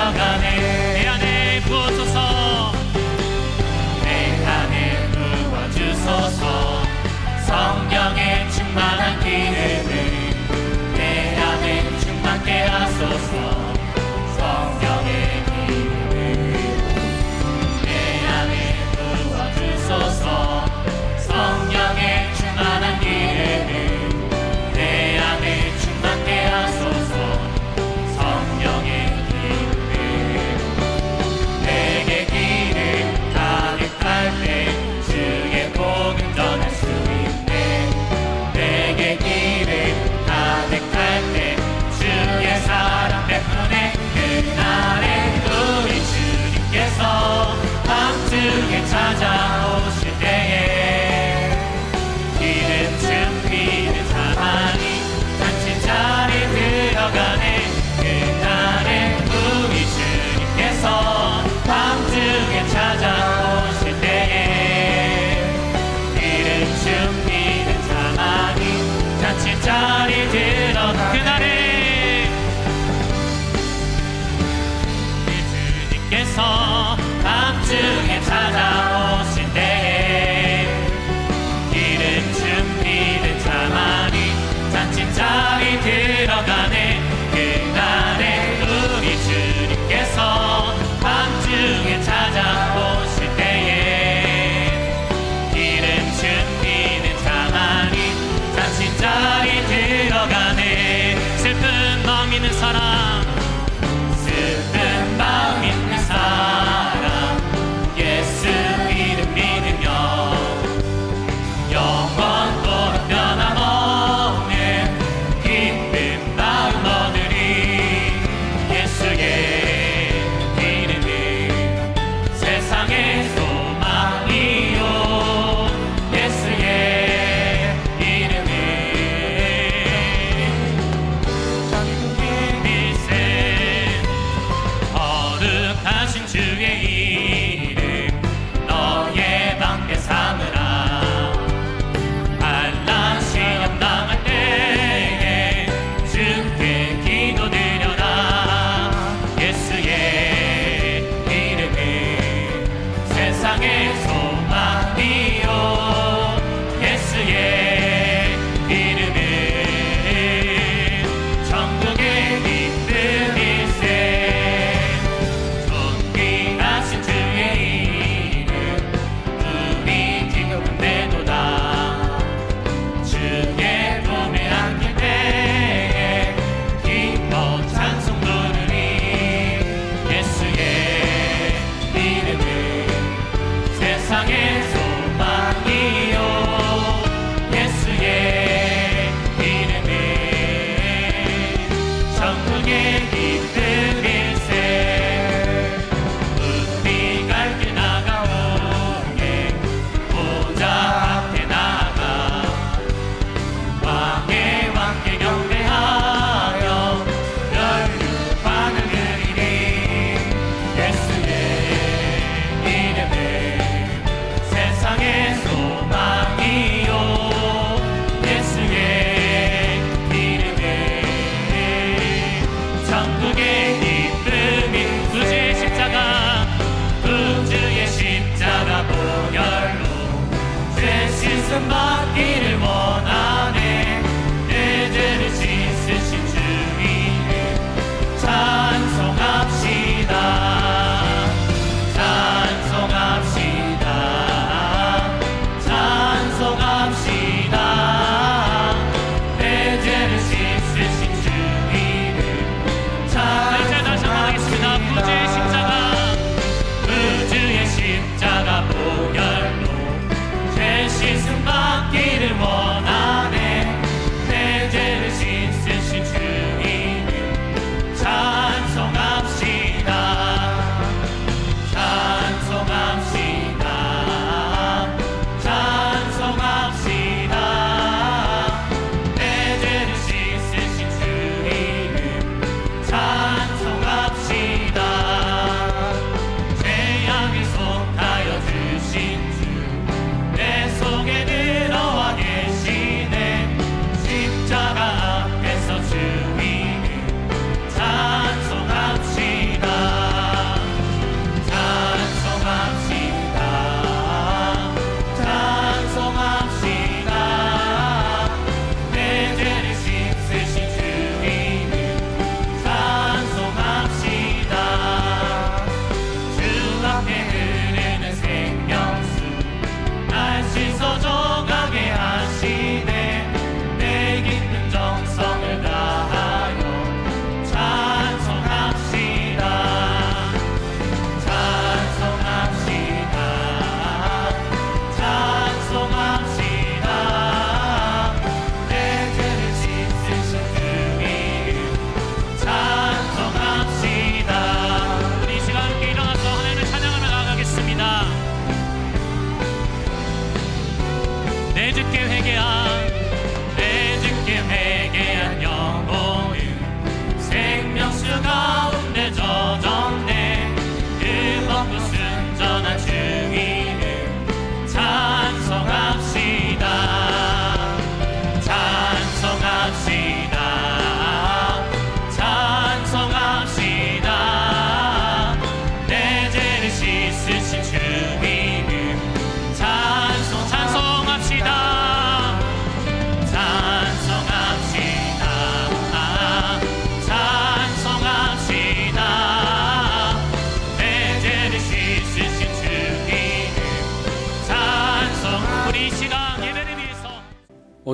들어가네. 내 안에 부어주소서. 내 안에 부어주소서. 성령의 충만한 기름을 내 안에 충만케 하소서. 성령의 기름을 내 안에 부어주소서. 성령의 충만한 기름을 내 안에 충만케 하소서. 성령의 기름을 내게 기름 가득할 때 주의 복음 전할 수 있네. 내게 기름 가득할 때 주의 사랑 베푸네. 그날에 우리 주님께서 밤중에 찾아오실 때에 기름 준비는 자만이 잔치자리에 들어가네. 그날에 우리 주님께서 밤중에 찾아오실 때에 기름 준비는 자만이 잔치자리에 들어가네. 그날에 주님께서 밤중에 찾아오실 때에 기름 준비는 자만이 잔치자리 들어가네. 그날에 우리 주님께서 밤중에 찾아오실 때에 기름 준비는 자만이 잔치자리 들어가네.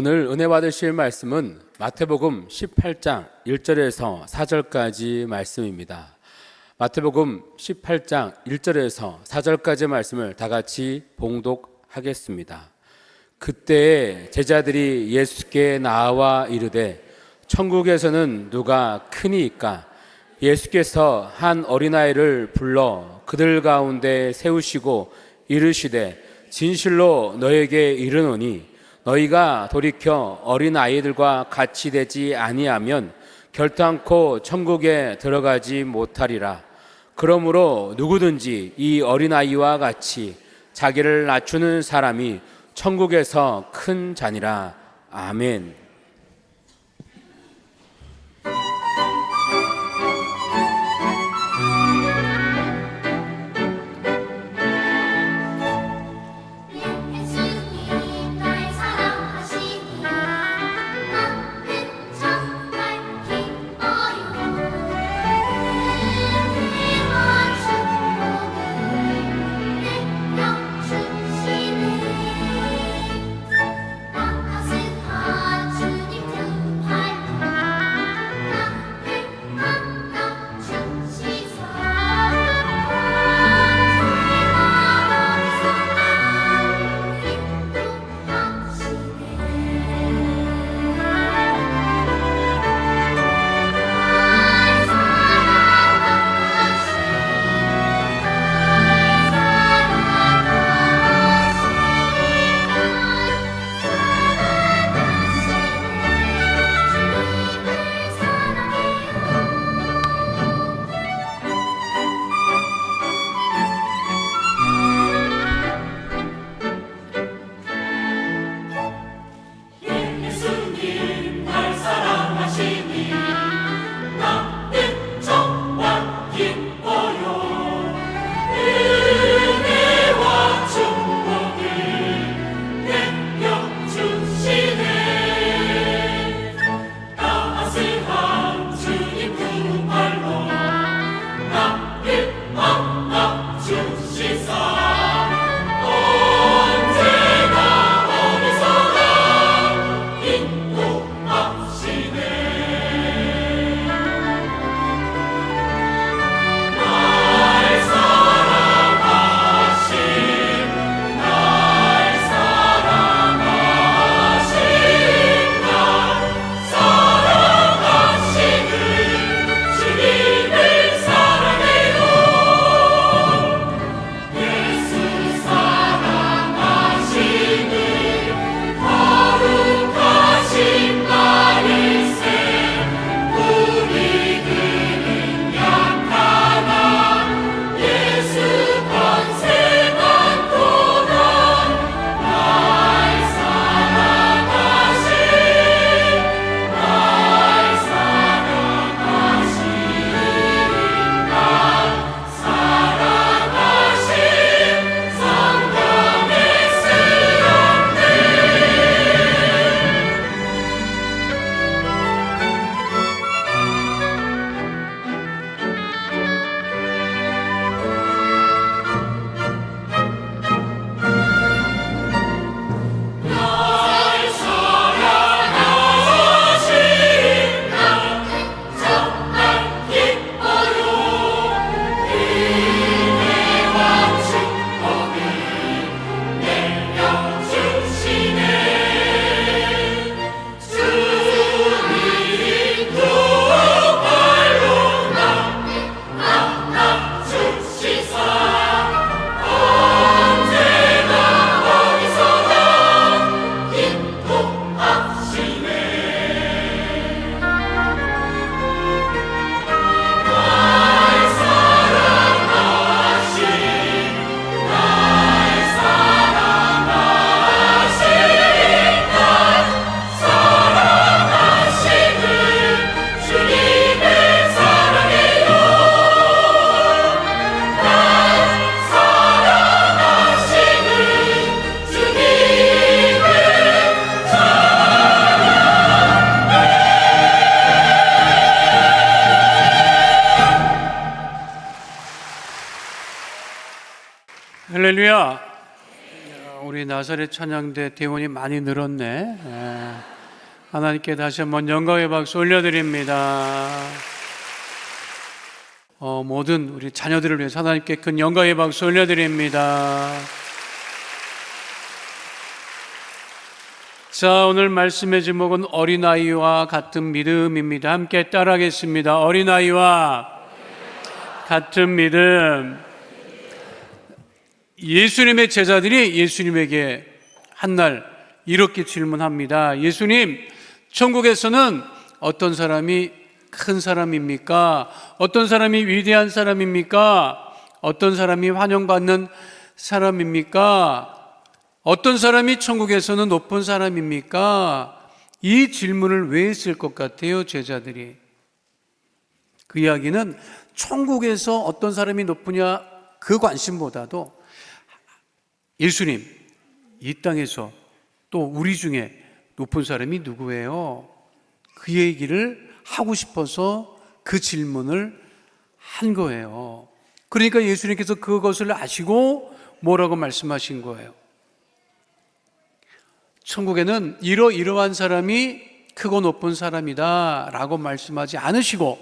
오늘 은혜 받으실 말씀은 마태복음 18장 1절에서 4절까지 말씀입니다. 마태복음 18장 1절에서 4절까지 말씀을 다 같이 봉독하겠습니다. 그때 제자들이 예수께 나와 이르되 천국에서는 누가 크니이까? 예수께서 한 어린아이를 불러 그들 가운데 세우시고 이르시되 진실로 너에게 이르노니 너희가 돌이켜 어린아이들과 같이 되지 아니하면 결단코 천국에 들어가지 못하리라. 그러므로 누구든지 이 어린아이와 같이 자기를 낮추는 사람이 천국에서 큰 자니라. 아멘. 우리 나사렛 찬양대 대원이 많이 늘었네. 하나님께 다시 한번 영광의 박수 올려드립니다. 모든 우리 자녀들을 위해서 하나님께 큰 영광의 박수 올려드립니다. 자, 오늘 말씀의 제목은 어린아이와 같은 믿음입니다. 함께 따라하겠습니다. 어린아이와 같은 믿음. 예수님의 제자들이 예수님에게 한날 이렇게 질문합니다. 예수님, 천국에서는 어떤 사람이 큰 사람입니까? 어떤 사람이 위대한 사람입니까? 어떤 사람이 환영받는 사람입니까? 어떤 사람이 천국에서는 높은 사람입니까? 이 질문을 왜 했을 것 같아요, 제자들이? 그 이야기는 천국에서 어떤 사람이 높으냐 그 관심보다도 예수님, 이 땅에서 또 우리 중에 높은 사람이 누구예요? 그 얘기를 하고 싶어서 그 질문을 한 거예요. 그러니까 예수님께서 그것을 아시고 뭐라고 말씀하신 거예요? 천국에는 이러이러한 사람이 크고 높은 사람이다 라고 말씀하지 않으시고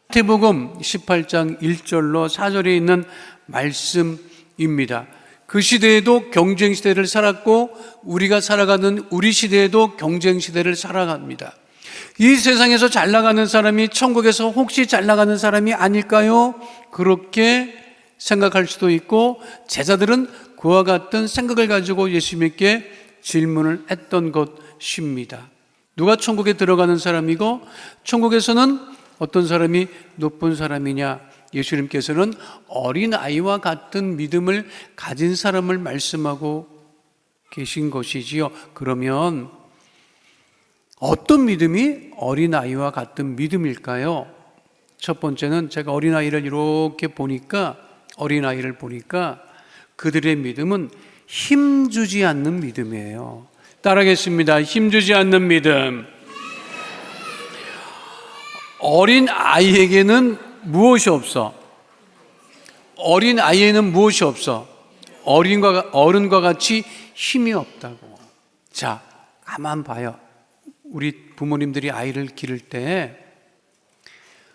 마태복음 18장 1절로 4절에 있는 말씀입니다. 그 시대에도 경쟁 시대를 살았고 우리가 살아가는 우리 시대에도 경쟁 시대를 살아갑니다. 이 세상에서 잘 나가는 사람이 천국에서 혹시 잘 나가는 사람이 아닐까요? 그렇게 생각할 수도 있고 제자들은 그와 같은 생각을 가지고 예수님께 질문을 했던 것입니다. 누가 천국에 들어가는 사람이고 천국에서는 어떤 사람이 높은 사람이냐? 예수님께서는 어린아이와 같은 믿음을 가진 사람을 말씀하고 계신 것이지요. 그러면 어떤 믿음이 어린아이와 같은 믿음일까요? 첫 번째는 제가 어린아이를 보니까 그들의 믿음은 힘주지 않는 믿음이에요. 따라하겠습니다. 힘주지 않는 믿음. 어린아이에게는 무엇이 없어? 어린아이에는 무엇이 없어? 어른과 같이 힘이 없다고. 자, 가만 봐요. 우리 부모님들이 아이를 기를 때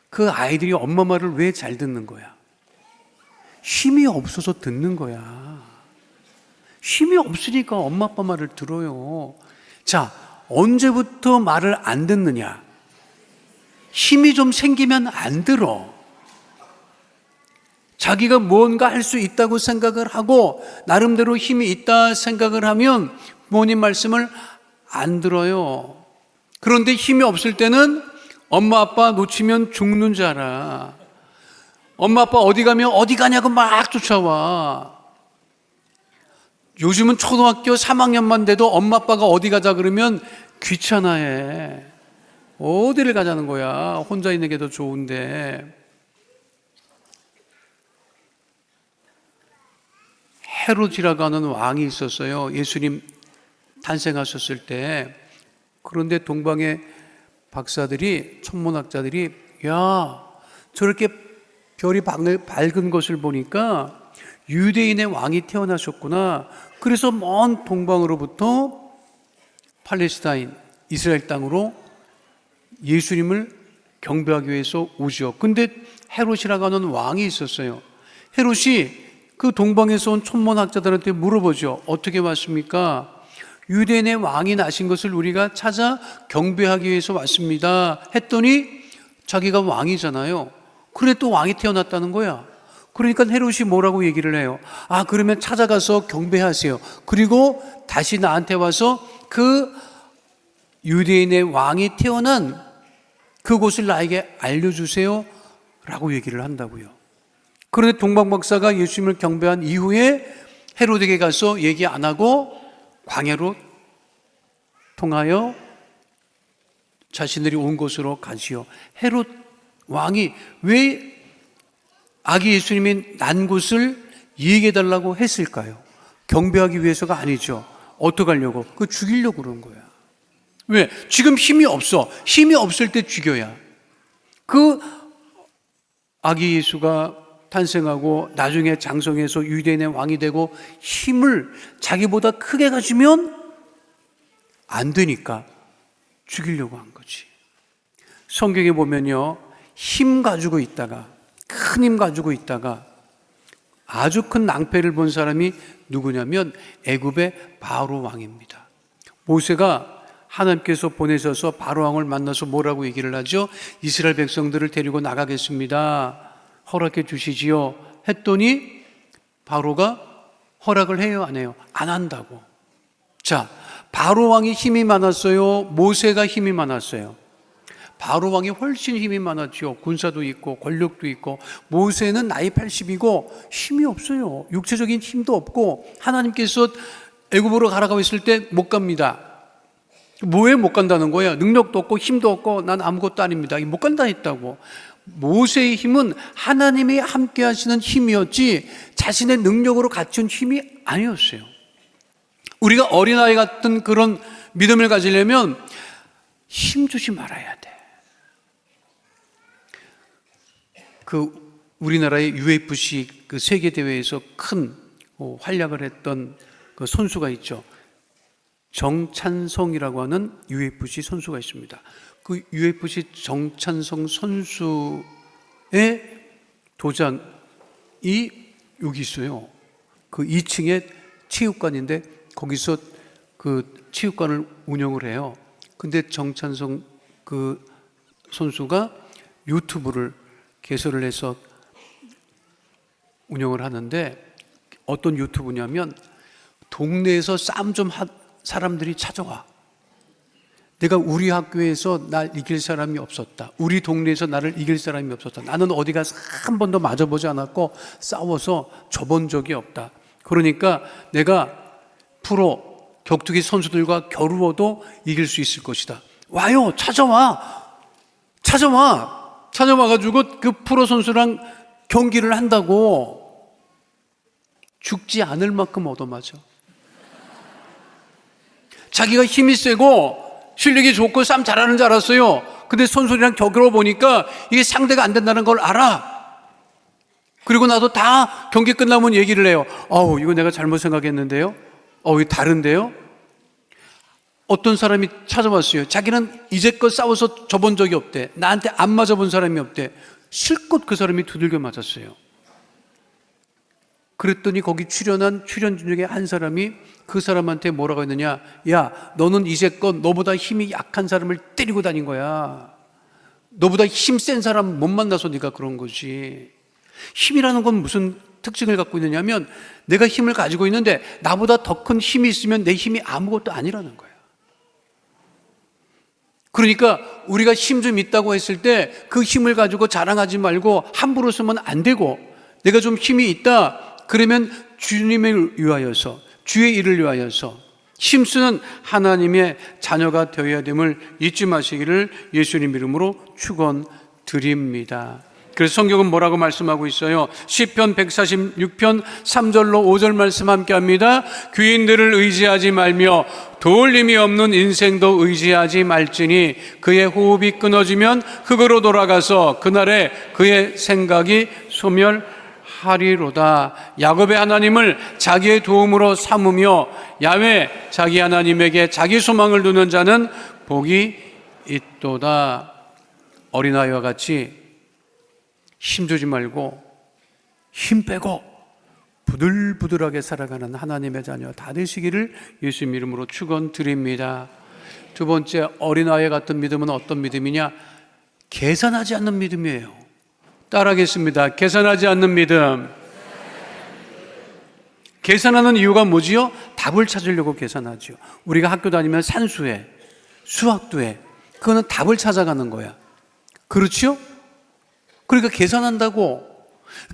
그 아이들이 엄마 말을 왜 잘 듣는 거야? 힘이 없어서 듣는 거야. 힘이 없으니까 엄마 아빠 말을 들어요. 자, 언제부터 말을 안 듣느냐? 힘이 좀 생기면 안 들어. 자기가 뭔가 할 수 있다고 생각을 하고 나름대로 힘이 있다 생각을 하면 부모님 말씀을 안 들어요. 그런데 힘이 없을 때는 엄마 아빠 놓치면 죽는 줄 알아. 엄마 아빠 어디 가면 어디 가냐고 막 쫓아와. 요즘은 초등학교 3학년만 돼도 엄마 아빠가 어디 가자 그러면 귀찮아해. 어디를 가자는 거야? 혼자 있는 게 더 좋은데. 헤롯이라고 하는 왕이 있었어요. 예수님 탄생하셨을 때. 그런데 동방의 박사들이, 천문학자들이 야, 저렇게 별이 밝은 것을 보니까 유대인의 왕이 태어나셨구나. 그래서 먼 동방으로부터 팔레스타인, 이스라엘 땅으로 예수님을 경배하기 위해서 오죠. 근데 헤롯이라고 하는 왕이 있었어요. 헤롯이 그 동방에서 온 천문학자들한테 물어보죠. 어떻게 왔습니까? 유대인의 왕이 나신 것을 우리가 찾아 경배하기 위해서 왔습니다. 했더니 자기가 왕이잖아요. 그래 또 왕이 태어났다는 거야. 그러니까 헤롯이 뭐라고 얘기를 해요? 아, 그러면 찾아가서 경배하세요. 그리고 다시 나한테 와서 그 유대인의 왕이 태어난 그곳을 나에게 알려주세요 라고 얘기를 한다고요. 그런데 동방박사가 예수님을 경배한 이후에 헤롯에게 가서 얘기 안 하고 광야로 통하여 자신들이 온 곳으로 가지요. 헤롯 왕이 왜 아기 예수님이 난 곳을 얘기해달라고 했을까요? 경배하기 위해서가 아니죠. 어떻게 하려고? 그 죽이려고 그런 거야. 왜? 지금 힘이 없어. 힘이 없을 때 죽여야. 그 아기 예수가 탄생하고 나중에 장성해서 유대인의 왕이 되고 힘을 자기보다 크게 가지면 안 되니까 죽이려고 한 거지. 성경에 보면요, 힘 가지고 있다가, 큰 힘 가지고 있다가 아주 큰 낭패를 본 사람이 누구냐면 애굽의 바로 왕입니다. 모세가 하나님께서 보내셔서 바로 왕을 만나서 뭐라고 얘기를 하죠? 이스라엘 백성들을 데리고 나가겠습니다. 허락해 주시지요. 했더니 바로가 허락을 해요, 안 해요? 안 한다고. 자, 바로 왕이 힘이 많았어요? 모세가 힘이 많았어요? 바로 왕이 훨씬 힘이 많았죠. 군사도 있고 권력도 있고. 모세는 나이 80이고 힘이 없어요. 육체적인 힘도 없고 하나님께서 애굽으로 가라고 했을 때 못 갑니다. 뭐에 못 간다는 거야? 능력도 없고 힘도 없고 난 아무것도 아닙니다. 못 간다 했다고. 모세의 힘은 하나님이 함께 하시는 힘이었지 자신의 능력으로 갖춘 힘이 아니었어요. 우리가 어린아이 같은 그런 믿음을 가지려면 힘 주지 말아야 돼. 우리나라의 UFC 세계 대회에서 큰 활약을 했던 그 선수가 있죠. 정찬성이라고 하는 UFC 선수가 있습니다. 그 UFC 정찬성 선수의 도장이 여기 있어요. 그 2층에 체육관인데 거기서 그 체육관을 운영을 해요. 근데 정찬성 그 선수가 유튜브를 개설을 해서 운영을 하는데 어떤 유튜브냐면 동네에서 싸움 좀 한 사람들이 찾아와. 내가 우리 학교에서 날 이길 사람이 없었다. 우리 동네에서 나를 이길 사람이 없었다. 나는 어디 가서 한 번도 맞아보지 않았고 싸워서 져본 적이 없다. 그러니까 내가 프로 격투기 선수들과 겨루어도 이길 수 있을 것이다. 와요. 찾아와가지고 그 프로 선수랑 경기를 한다고. 죽지 않을 만큼 얻어맞아. 자기가 힘이 세고 실력이 좋고 싸움 잘하는 줄 알았어요. 근데 선수들이랑 겨뤄 보니까 이게 상대가 안 된다는 걸 알아. 그리고 나도 다 경기 끝나면 얘기를 해요. 이거 내가 잘못 생각했는데요. 이거 다른데요. 어떤 사람이 찾아왔어요. 자기는 이제껏 싸워서 져본 적이 없대. 나한테 안 맞아본 사람이 없대. 실컷 그 사람이 두들겨 맞았어요. 그랬더니 거기 출연한 출연진 중에 한 사람이 그 사람한테 뭐라고 했느냐. 야, 너는 이제껏 너보다 힘이 약한 사람을 때리고 다닌 거야. 너보다 힘 센 사람 못 만나서 네가 그런 거지. 힘이라는 건 무슨 특징을 갖고 있느냐면 내가 힘을 가지고 있는데 나보다 더 큰 힘이 있으면 내 힘이 아무것도 아니라는 거야. 그러니까 우리가 힘 좀 있다고 했을 때 그 힘을 가지고 자랑하지 말고 함부로 쓰면 안 되고, 내가 좀 힘이 있다 그러면 주님을 위하여서, 주의 일을 위하여서 힘쓰는 하나님의 자녀가 되어야 됨을 잊지 마시기를 예수님 이름으로 축원드립니다. 그래서 성경은 뭐라고 말씀하고 있어요? 시편 146편 3절로 5절 말씀 함께 합니다. 귀인들을 의지하지 말며 도울 힘이 없는 인생도 의지하지 말지니 그의 호흡이 끊어지면 흙으로 돌아가서 그날에 그의 생각이 소멸하리로다. 야곱의 하나님을 자기의 도움으로 삼으며 야훼 자기 하나님에게 자기 소망을 두는 자는 복이 있도다. 어린아이와 같이 힘주지 말고 힘 빼고 부들부들하게 살아가는 하나님의 자녀 다 되시기를 예수님 이름으로 축원드립니다. 두 번째, 어린아이 같은 믿음은 어떤 믿음이냐? 계산하지 않는 믿음이에요. 따라하겠습니다. 계산하지 않는 믿음. 계산하는 이유가 뭐지요? 답을 찾으려고 계산하죠. 우리가 학교 다니면 산수해, 수학도 해. 그거는 답을 찾아가는 거야. 그렇죠? 그러니까 계산한다고.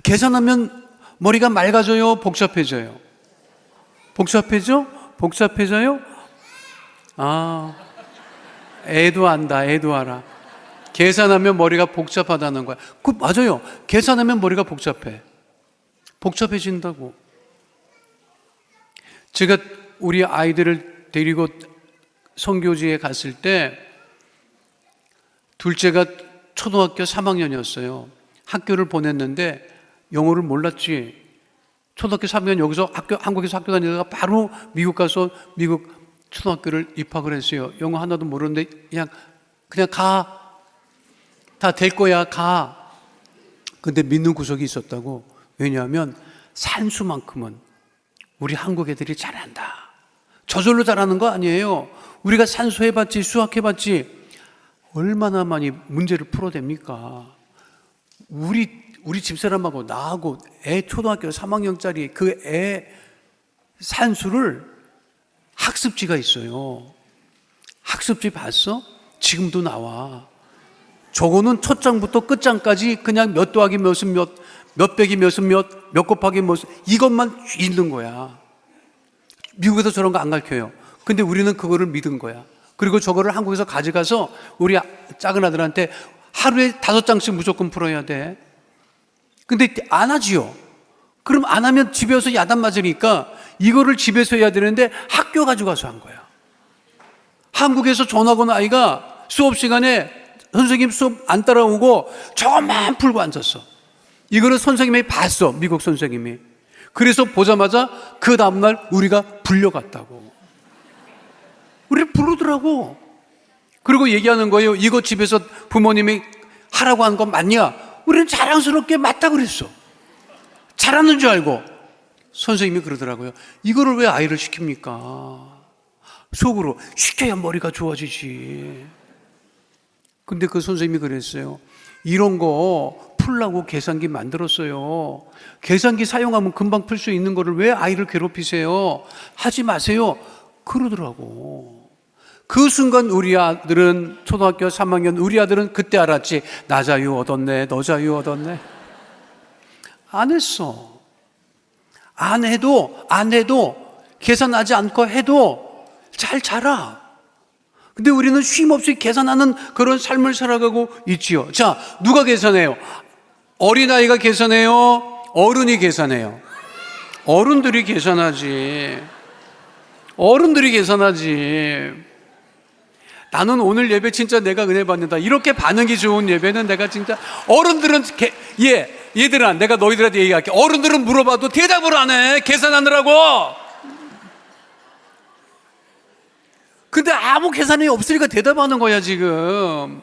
계산하면 머리가 맑아져요? 복잡해져요? 복잡해져요? 애도 안다, 애도 알아. 계산하면 머리가 복잡하다는 거야. 맞아요. 계산하면 머리가 복잡해진다고. 제가 우리 아이들을 데리고 선교지에 갔을 때 둘째가 초등학교 3학년이었어요. 학교를 보냈는데 영어를 몰랐지. 초등학교 3학년 여기서 한국에서 학교 다니다가 바로 미국 가서 미국 초등학교를 입학을 했어요. 영어 하나도 모르는데 그냥 가. 다 될 거야, 가. 근데 믿는 구석이 있었다고. 왜냐하면 산수만큼은 우리 한국 애들이 잘한다. 저절로 잘하는 거 아니에요. 우리가 산수 해봤지, 수학 해봤지, 얼마나 많이 문제를 풀어댑니까? 우리 집사람하고 나하고 애 초등학교 3학년짜리 그 애 산수를 학습지가 있어요. 학습지 봤어? 지금도 나와. 저거는 첫 장부터 끝 장까지 그냥 몇 더하기 몇은 몇 빼기 몇은 몇 곱하기 몇은 이것만 있는 거야. 미국에서 저런 거 안 가르쳐요. 근데 우리는 그거를 믿은 거야. 그리고 저거를 한국에서 가져가서 우리 작은 아들한테 하루에 5장씩 무조건 풀어야 돼. 근데 안 하지요. 그럼 안 하면 집에 와서 야단 맞으니까 이거를 집에서 해야 되는데 학교 가져가서 한 거야. 한국에서 전학 온 아이가 수업 시간에 선생님 수업 안 따라오고 저것만 풀고 앉았어. 이거를 선생님이 봤어, 미국 선생님이. 그래서 보자마자 그 다음날 우리가 불려갔다고. 우리를 부르더라고. 그리고 얘기하는 거예요. 이거 집에서 부모님이 하라고 한 건 맞냐? 우리는 자랑스럽게 맞다 그랬어. 잘하는 줄 알고. 선생님이 그러더라고요. 이거를 왜 아이를 시킵니까? 속으로 시켜야 머리가 좋아지지. 근데 그 선생님이 그랬어요. 이런 거 풀라고 계산기 만들었어요. 계산기 사용하면 금방 풀 수 있는 거를 왜 아이를 괴롭히세요? 하지 마세요. 그러더라고. 그 순간 우리 아들은 초등학교 3학년 우리 아들은 그때 알았지. 나 자유 얻었네, 너 자유 얻었네. 안 했어. 안 해도 계산하지 않고 해도 잘 자라. 근데 우리는 쉼없이 계산하는 그런 삶을 살아가고 있지요. 자, 누가 계산해요? 어린아이가 계산해요? 어른이 계산해요? 어른들이 계산하지. 어른들이 계산하지. 나는 오늘 예배 진짜 내가 은혜 받는다. 이렇게 반응이 좋은 예배는 내가 진짜 어른들은 얘들아, 내가 너희들한테 얘기할게. 어른들은 물어봐도 대답을 안 해. 계산하느라고. 근데 아무 계산이 없으니까 대답하는 거야, 지금.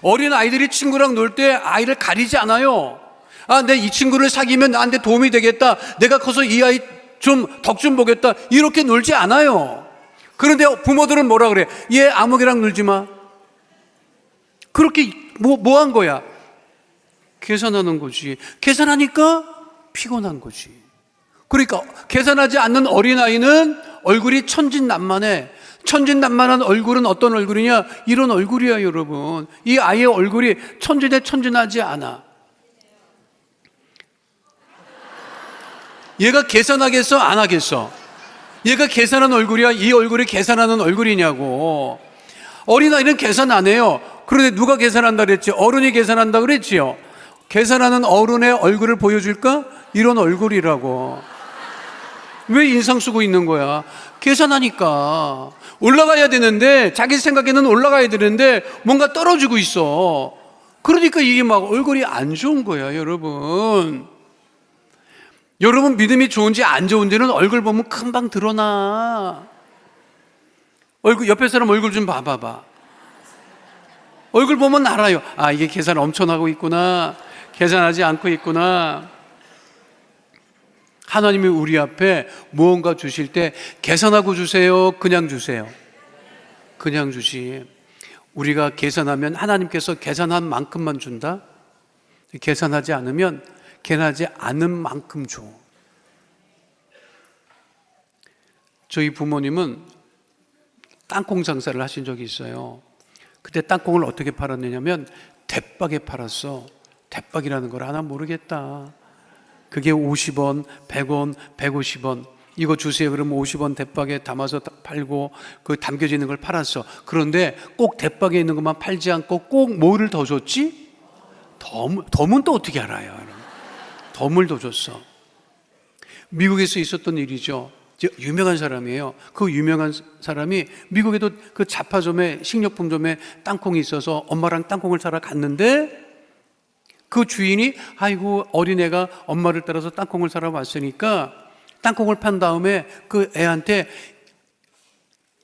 어린 아이들이 친구랑 놀 때 아이를 가리지 않아요. 아, 내 이 친구를 사귀면 나한테 도움이 되겠다. 내가 커서 이 아이 좀 덕 좀 보겠다. 이렇게 놀지 않아요. 그런데 부모들은 뭐라 그래? 얘 아무개랑 놀지 마. 그렇게 뭐 한 거야? 계산하는 거지. 계산하니까 피곤한 거지. 그러니까 계산하지 않는 어린아이는 얼굴이 천진난만해. 천진난만한 얼굴은 어떤 얼굴이냐? 이런 얼굴이야, 여러분. 이 아이의 얼굴이 천진하지 않아. 얘가 계산하겠어? 안 하겠어? 얘가 계산한 얼굴이야? 이 얼굴이 계산하는 얼굴이냐고. 어린아이는 계산 안 해요. 그런데 누가 계산한다 그랬지? 어른이 계산한다 그랬지요. 계산하는 어른의 얼굴을 보여줄까? 이런 얼굴이라고. 왜 인상 쓰고 있는 거야? 계산하니까. 올라가야 되는데, 자기 생각에는 올라가야 되는데 뭔가 떨어지고 있어. 그러니까 이게 막 얼굴이 안 좋은 거야, 여러분. 여러분 믿음이 좋은지 안 좋은지는 얼굴 보면 금방 드러나. 옆에 사람 얼굴 좀 봐봐봐. 얼굴 보면 알아요. 아, 이게 계산 엄청 하고 있구나. 계산하지 않고 있구나. 하나님이 우리 앞에 무언가 주실 때 계산하고 주세요? 그냥 주세요? 그냥 주시. 우리가 계산하면 하나님께서 계산한 만큼만 준다? 계산하지 않으면 계산하지 않은 만큼 줘. 저희 부모님은 땅콩 장사를 하신 적이 있어요. 그때 땅콩을 어떻게 팔았느냐면 대박에 팔았어. 대박이라는 걸 하나 모르겠다. 그게 50원, 100원, 150원. 이거 주세요. 그러면 50원 대박에 담아서 팔고 그 담겨지는 걸 팔았어. 그런데 꼭 대박에 있는 것만 팔지 않고 꼭 뭐를 더 줬지? 덤은 또 어떻게 알아요? 덤을 더 줬어. 미국에서 있었던 일이죠. 유명한 사람이에요. 그 유명한 사람이 미국에도 그 잡화점에 식료품점에 땅콩이 있어서 엄마랑 땅콩을 사러 갔는데 그 주인이 아이고 어린애가 엄마를 따라서 땅콩을 사러 왔으니까 땅콩을 판 다음에 그 애한테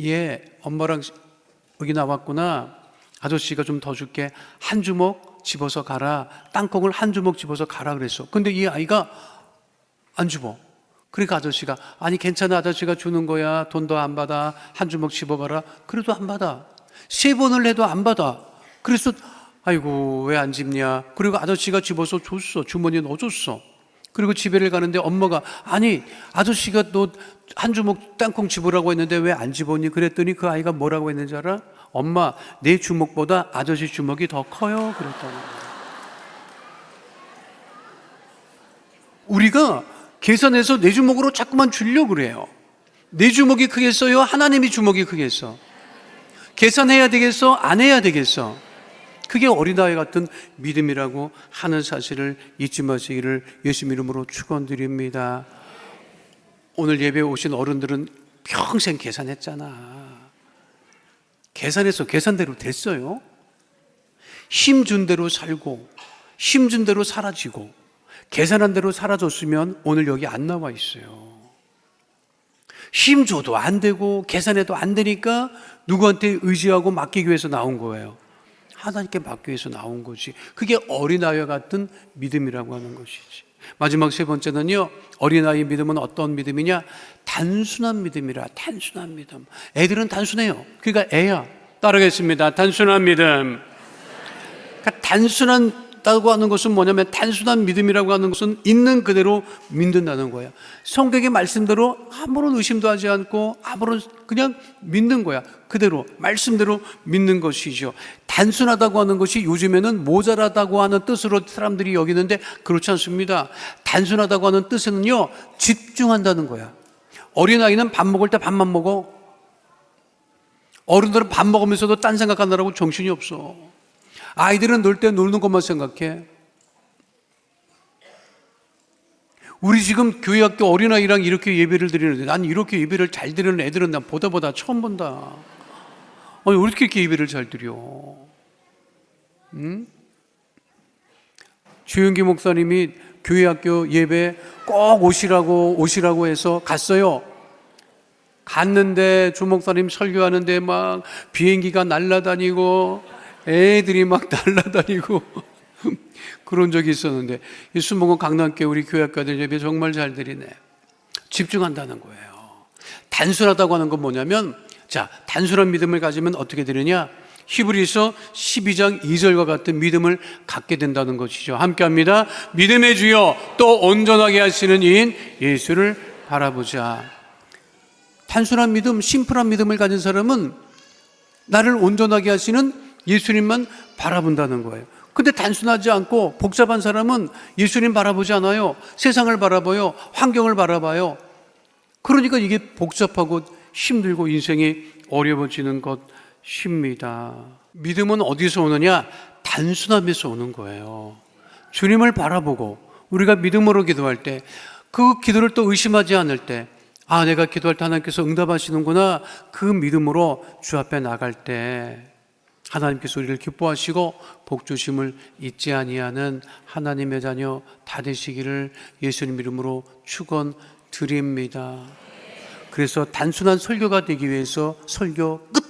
얘 엄마랑 여기 나왔구나. 아저씨가 좀 더 줄게. 한 주먹 집어서 가라. 땅콩을 한 주먹 집어서 가라 그랬어. 근데 이 아이가 안 집어. 그러니까 아저씨가 아니 괜찮아 아저씨가 주는 거야. 돈 더 안 받아. 한 주먹 집어가라. 그래도 안 받아. 3번을 해도 안 받아. 그래서 아이고 왜 안 집냐. 그리고 아저씨가 집어서 줬어. 주머니에 넣어줬어. 그리고 집에를 가는데 엄마가 아니 아저씨가 너 한 주먹 땅콩 집으라고 했는데 왜 안 집었니? 그랬더니 그 아이가 뭐라고 했는지 알아? 엄마 내 주먹보다 아저씨 주먹이 더 커요. 그랬다는 거예요. 우리가 계산해서 내 주먹으로 자꾸만 주려고 그래요. 내 주먹이 크겠어요? 하나님이 주먹이 크겠어? 계산해야 되겠어? 안 해야 되겠어? 그게 어린아이 같은 믿음이라고 하는 사실을 잊지 마시기를 예수 이름으로 축원드립니다. 오늘 예배에 오신 어른들은 평생 계산했잖아. 계산해서 계산대로 됐어요. 힘준 대로 살고 힘준 대로 사라지고 계산한 대로 사라졌으면 오늘 여기 안 나와 있어요. 힘 줘도 안 되고 계산해도 안 되니까 누구한테 의지하고 맡기기 위해서 나온 거예요. 하나님께 맡기기 위해서 나온 거지. 그게 어린아이와 같은 믿음이라고 하는 것이지. 마지막 3번째는요, 어린아이의 믿음은 어떤 믿음이냐? 단순한 믿음이라. 단순한 믿음. 애들은 단순해요. 그러니까 애야. 따르겠습니다. 단순한 믿음. 그러니까 단순하다고 하는 것은 뭐냐면, 단순한 믿음이라고 하는 것은 있는 그대로 믿는다는 거야. 성경의 말씀대로 아무런 의심도 하지 않고 아무런 그냥 믿는 거야. 그대로 말씀대로 믿는 것이죠. 단순하다고 하는 것이 요즘에는 모자라다고 하는 뜻으로 사람들이 여기는데 그렇지 않습니다. 단순하다고 하는 뜻은요, 집중한다는 거야. 어린아이는 밥 먹을 때 밥만 먹어. 어른들은 밥 먹으면서도 딴 생각하느라고 정신이 없어. 아이들은 놀 때 노는 것만 생각해. 우리 지금 교회학교 어린아이랑 이렇게 예배를 드리는데, 난 이렇게 예배를 잘 드리는 애들은 난 보다 처음 본다. 아니, 왜 이렇게 예배를 잘 드려? 응? 주영기 목사님이 교회학교 예배 꼭 오시라고 해서 갔어요. 갔는데 주 목사님 설교하는데 막 비행기가 날아다니고 애들이 막 날아다니고 그런 적이 있었는데, 이 수목원 강남교회 우리 교회학교들 예배 정말 잘 드리네. 집중한다는 거예요. 단순하다고 하는 건 뭐냐면, 자, 단순한 믿음을 가지면 어떻게 되느냐? 히브리서 12장 2절과 같은 믿음을 갖게 된다는 것이죠. 함께 합니다. 믿음의 주여 또 온전하게 하시는 이인 예수를 바라보자. 단순한 믿음, 심플한 믿음을 가진 사람은 나를 온전하게 하시는 예수님만 바라본다는 거예요. 근데 단순하지 않고 복잡한 사람은 예수님 바라보지 않아요. 세상을 바라봐요. 환경을 바라봐요. 그러니까 이게 복잡하고 힘들고 인생이 어려워지는 것입니다. 믿음은 어디서 오느냐? 단순함에서 오는 거예요. 주님을 바라보고 우리가 믿음으로 기도할 때, 그 기도를 또 의심하지 않을 때, 아, 내가 기도할 때 하나님께서 응답하시는구나, 그 믿음으로 주 앞에 나갈 때 하나님께서 우리를 기뻐하시고 복주심을 잊지 아니하는 하나님의 자녀 다 되시기를 예수님 이름으로 축원드립니다. 그래서 단순한 설교가 되기 위해서 설교 끝!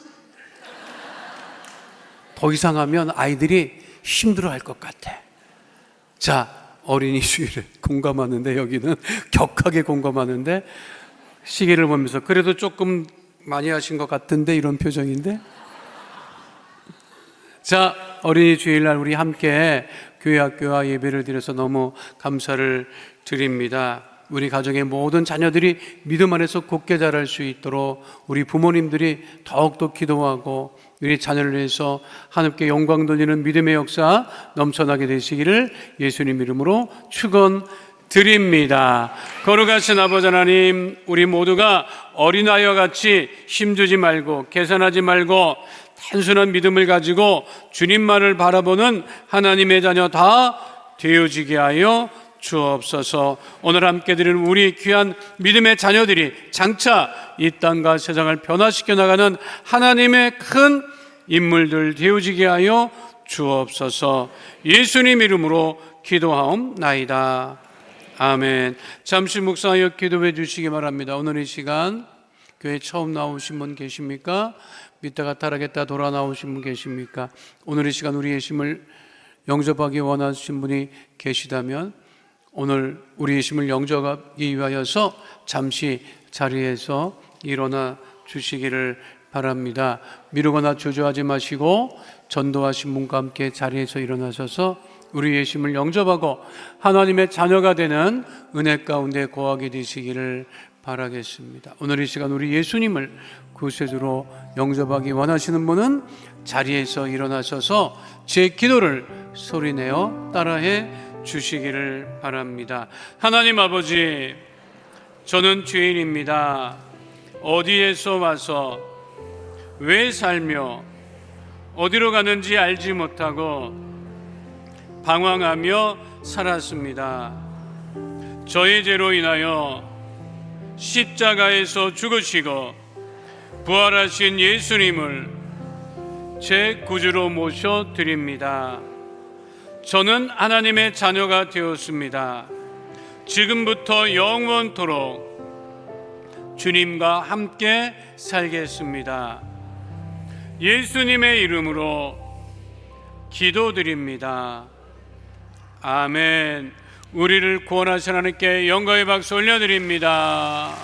더 이상 하면 아이들이 힘들어할 것 같아. 자, 어린이 주일에 공감하는데, 여기는 격하게 공감하는데, 시계를 보면서 그래도 조금 많이 하신 것 같은데, 이런 표정인데. 자, 어린이 주일날 우리 함께 교회학교와 예배를 드려서 너무 감사를 드립니다. 우리 가정의 모든 자녀들이 믿음 안에서 굳게 자랄 수 있도록 우리 부모님들이 더욱더 기도하고 우리 자녀를 위해서 하나님께 영광 돌리는 믿음의 역사 넘쳐나게 되시기를 예수님 이름으로 축원드립니다. 거룩하신 아버지 하나님, 우리 모두가 어린아이와 같이 힘주지 말고 계산하지 말고 단순한 믿음을 가지고 주님만을 바라보는 하나님의 자녀 다 되어지게 하여 주옵소서. 오늘 함께 드리는 우리 귀한 믿음의 자녀들이 장차 이 땅과 세상을 변화시켜 나가는 하나님의 큰 인물들 되어지게 하여 주옵소서. 예수님 이름으로 기도하옵나이다. 아멘. 잠시 묵상하여 기도해 주시기 바랍니다. 오늘 이 시간 교회 처음 나오신 분 계십니까? 믿다가 타락했다 돌아 나오신 분 계십니까? 오늘 이 시간 우리 예심을 영접하기 원하신 분이 계시다면 오늘 우리 예심을 영접하기 위하여서 잠시 자리에서 일어나 주시기를 바랍니다. 미루거나 주저하지 마시고 전도하신 분과 함께 자리에서 일어나셔서 우리 예심을 영접하고 하나님의 자녀가 되는 은혜 가운데 거하게 되시기를 바라겠습니다. 오늘 이 시간 우리 예수님을 구세주로 영접하기 원하시는 분은 자리에서 일어나셔서 제 기도를 소리내어 따라해 주시기를 바랍니다. 하나님 아버지, 저는 죄인입니다. 어디에서 와서 왜 살며 어디로 가는지 알지 못하고 방황하며 살았습니다. 저의 죄로 인하여 십자가에서 죽으시고 부활하신 예수님을 제 구주로 모셔드립니다. 저는 하나님의 자녀가 되었습니다. 지금부터 영원토록 주님과 함께 살겠습니다. 예수님의 이름으로 기도드립니다. 아멘. 우리를 구원하신 하나님께 영광의 박수 올려드립니다.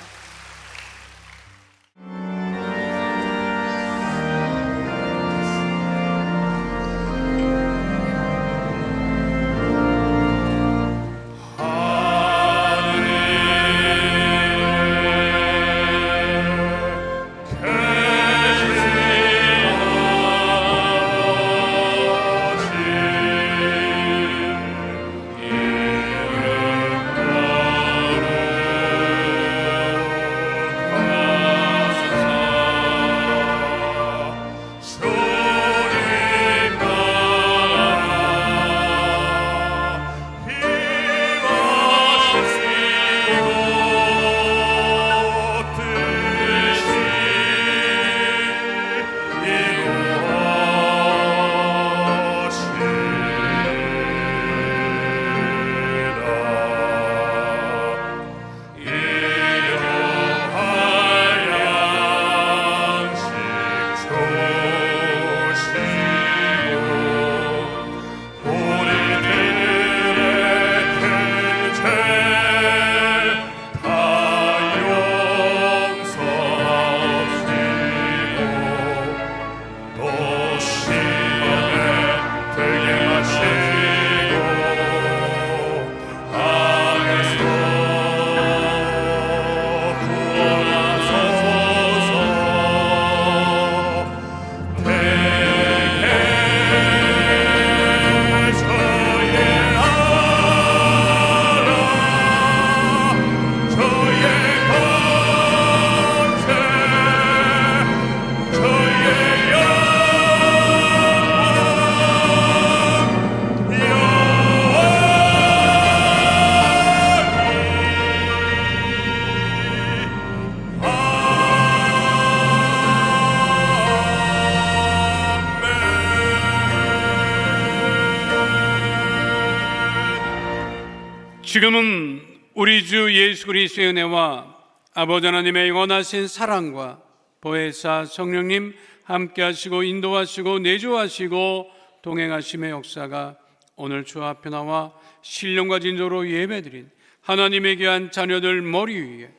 지금은 우리 주 예수 그리스도의 은혜와 아버지 하나님의 영원하신 사랑과 보혜사 성령님 함께하시고 인도하시고 내주하시고 동행하심의 역사가 오늘 주 앞에 나와 신령과 진조로 예배드린 하나님의 귀한 자녀들 머리 위에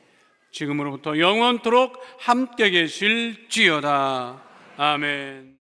지금으로부터 영원토록 함께 계실지어다. 아멘.